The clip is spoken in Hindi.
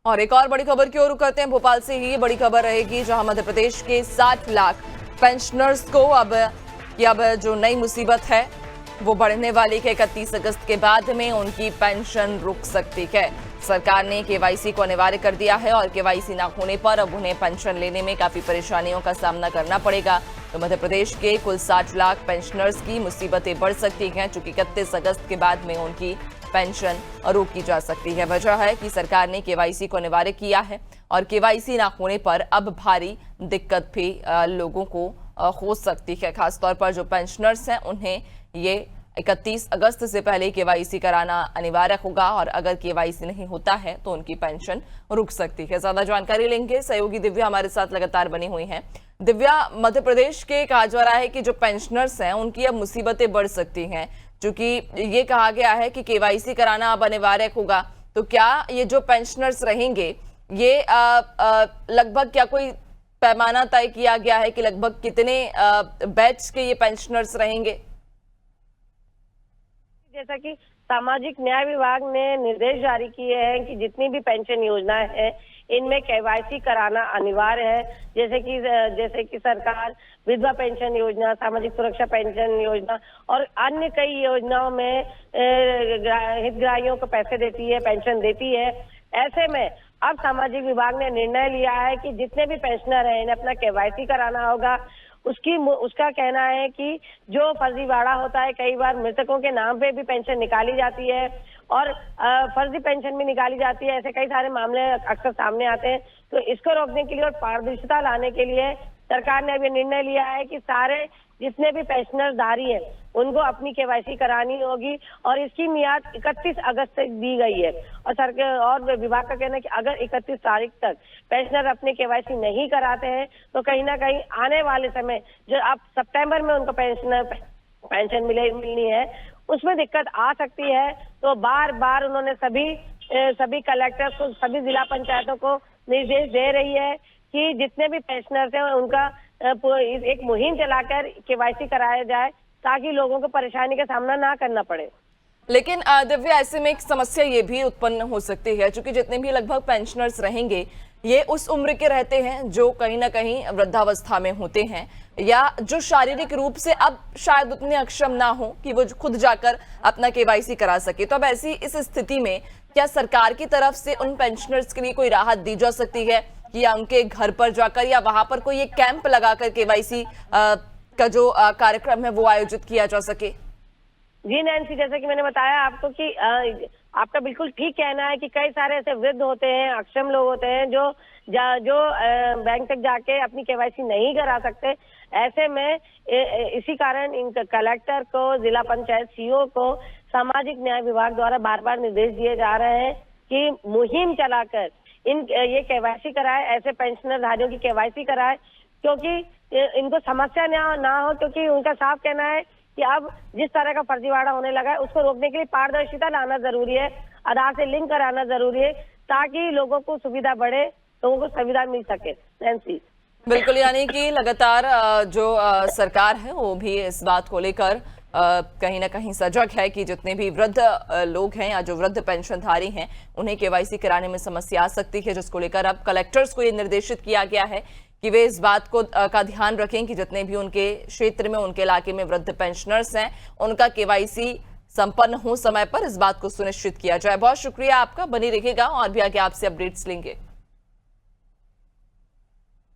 और एक और बड़ी खबर की ओर रुख करते हैं। भोपाल से ही बड़ी खबर रहेगी, जहां मध्य प्रदेश के 60 लाख पेंशनर्स को अब जो नई मुसीबत है वो बढ़ने वाली है। 31 अगस्त के बाद में उनकी पेंशन रुक सकती है। सरकार ने केवाईसी को अनिवार्य कर दिया है और केवाईसी ना होने पर अब उन्हें पेंशन लेने में काफी परेशानियों का सामना करना पड़ेगा। तो मध्य प्रदेश के कुल 60 लाख पेंशनर्स की मुसीबतें बढ़ सकती हैं, चूंकि 31 अगस्त के बाद में उनकी पेंशन रोकी जा सकती है। वजह है कि सरकार ने केवाईसी को अनिवार्य किया है और केवाईसी ना होने पर अब भारी दिक्कत भी लोगों को हो सकती है। खासतौर पर जो पेंशनर्स हैं उन्हें ये 31 अगस्त से पहले केवाईसी कराना अनिवार्य होगा और अगर केवाईसी नहीं होता है तो उनकी पेंशन रुक सकती है। ज्यादा जानकारी लेंगे, सहयोगी दिव्या हमारे साथ लगातार बनी हुई हैं। दिव्या, मध्य प्रदेश के कहा जा रहा है कि जो पेंशनर्स हैं उनकी अब मुसीबतें बढ़ सकती हैं, क्योंकि ये कहा गया है कि केवाईसी कराना अब अनिवार्य होगा। तो क्या ये जो पेंशनर्स रहेंगे ये लगभग क्या कोई पैमाना तय किया गया है कि लगभग कितने बैच के ये पेंशनर्स रहेंगे? जैसा कि सामाजिक न्याय विभाग ने निर्देश जारी किए हैं कि जितनी भी पेंशन योजनाएं हैं इनमें केवाईसी कराना अनिवार्य है। जैसे कि सरकार विधवा पेंशन योजना, सामाजिक सुरक्षा पेंशन योजना और अन्य कई योजनाओं में हितग्राहियों को पैसे देती है, पेंशन देती है। ऐसे में अब सामाजिक विभाग ने निर्णय लिया है कि जितने भी पेंशनर हैं इन्हें अपना केवाईसी कराना होगा। उसका कहना है कि जो फर्जीवाड़ा होता है, कई बार मृतकों के नाम पे भी पेंशन निकाली जाती है और फर्जी पेंशन भी निकाली जाती है। ऐसे कई सारे मामले अक्सर सामने आते हैं। तो इसको रोकने के लिए और पारदर्शिता लाने के लिए सरकार ने अब ये निर्णय लिया है कि सारे जितने भी पेंशनरधारी हैं उनको अपनी केवाईसी करानी होगी और इसकी मियाद 31 अगस्त तक दी गई है। और सरकार और विभाग का कहना है कि अगर 31 तारीख तक पेंशनर अपने केवाईसी नहीं कराते हैं तो कहीं ना कहीं आने वाले समय जो अब सितंबर में उनको पेंशन मिलनी है उसमें दिक्कत आ सकती है। तो बार बार उन्होंने सभी कलेक्टर्स को, सभी जिला पंचायतों को निर्देश दे रही है कि जितने भी पेंशनर्स हैं उनका एक मुहिम चलाकर केवाईसी कराया जाए ताकि लोगों को परेशानी का सामना ना करना पड़े। लेकिन दिव्या, ऐसे में एक समस्या ये भी उत्पन्न हो सकती है, क्योंकि जितने भी लगभग पेंशनर्स रहेंगे ये उस उम्र के रहते हैं जो कहीं ना कहीं वृद्धावस्था में होते हैं या जो शारीरिक रूप से अब शायद उतने अक्षम ना हो कि वो खुद जाकर अपना केवाईसी करा सके। तो अब ऐसी इस स्थिति में क्या सरकार की तरफ से उन पेंशनर्स के लिए कोई राहत दी जा सकती है कि या उनके घर पर जाकर या वहां पर कोई एक कैंप लगाकर केवाईसी का जो कार्यक्रम है वो आयोजित किया जा सके? जी नैन्सी, जैसे कि मैंने बताया आपको कि आपका बिल्कुल ठीक कहना है कि कई सारे ऐसे वृद्ध होते हैं, अक्षम लोग होते हैं जो बैंक तक जाके अपनी केवाईसी नहीं करा सकते। ऐसे में इसी कारण इन कलेक्टर को, जिला पंचायत सीईओ को सामाजिक न्याय विभाग द्वारा बार बार निर्देश दिए जा रहे हैं कि मुहिम चलाकर ये केवाईसी कराए, ऐसे पेंशनरधारियों की केवाईसी कराए, क्योंकि इनको समस्या ना हो। क्योंकि उनका साफ कहना है कि अब जिस तरह का फर्जीवाड़ा होने लगा है उसको रोकने के लिए पारदर्शिता लाना जरूरी है, आधार से लिंक कराना जरूरी है ताकि लोगों को सुविधा बढ़े, लोगों को सुविधा मिल सके। नैन्सी, बिल्कुल, यानी कि लगातार जो सरकार है वो भी इस बात को लेकर कहीं ना कहीं सजग है कि जितने भी वृद्ध लोग हैं या जो वृद्ध पेंशनधारी हैं उन्हें केवाईसी कराने में समस्या आ सकती है, जिसको लेकर अब कलेक्टर्स को ये निर्देशित किया गया है कि वे इस बात को का ध्यान रखें कि जितने भी उनके क्षेत्र में, उनके इलाके में वृद्ध पेंशनर्स हैं उनका केवाईसी संपन्न हो समय पर, इस बात को सुनिश्चित किया जाए। बहुत शुक्रिया आपका, बनी रहिएगा और भी आगे आपसे अपडेट्स लेंगे।